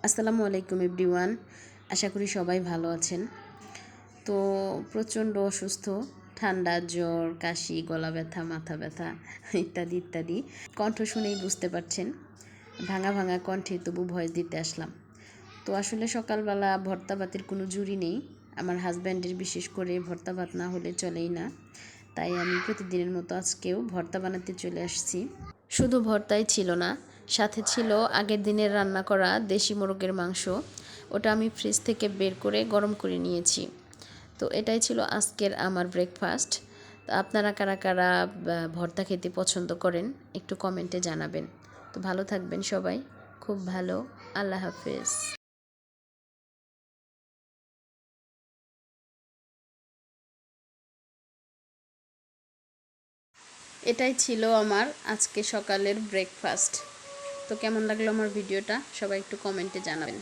আসসালামু আলাইকুম এভরিওয়ান। আশা করি সবাই ভালো আছেন। তো প্রচণ্ড অসুস্থ, ঠান্ডা, জ্বর, কাশি, গলা ব্যথা, মাথা ব্যথা ইত্যাদি ইত্যাদি। কণ্ঠ শুনেই বুঝতে পারছেন, ভাঙা ভাঙা কণ্ঠে তবু ভয়েস দিতে আসলাম। তো আসলে সকালবেলা ভর্তা ভাতের কোনো জুড়ি নেই। আমার হাজব্যান্ডের বিশেষ করে ভর্তা ভাত না হলে চলেই না, তাই আমি প্রতিদিনের মতো আজকেও ভর্তা বানাতে চলে আসছি। শুধু ভর্তাই ছিল না, সাথে ছিল আগের দিনের রান্না করা দেশি মোরগের মাংস। ওটা আমি ফ্রিজ থেকে বের করে গরম করে নিয়েছি। তো এটাই ছিল আজকের আমার ব্রেকফাস্ট। তো আপনারা কারা কারা ভর্তা খেতে পছন্দ করেন একটু কমেন্টে জানাবেন। তো ভালো থাকবেন সবাই, খুব ভালো। আল্লাহ হাফেজ। এটাই ছিল আমার আজকে সকালের ব্রেকফাস্ট। তো কেমন লাগলো আমার ভিডিওটা সবাই একটু কমেন্টে জানাবেন।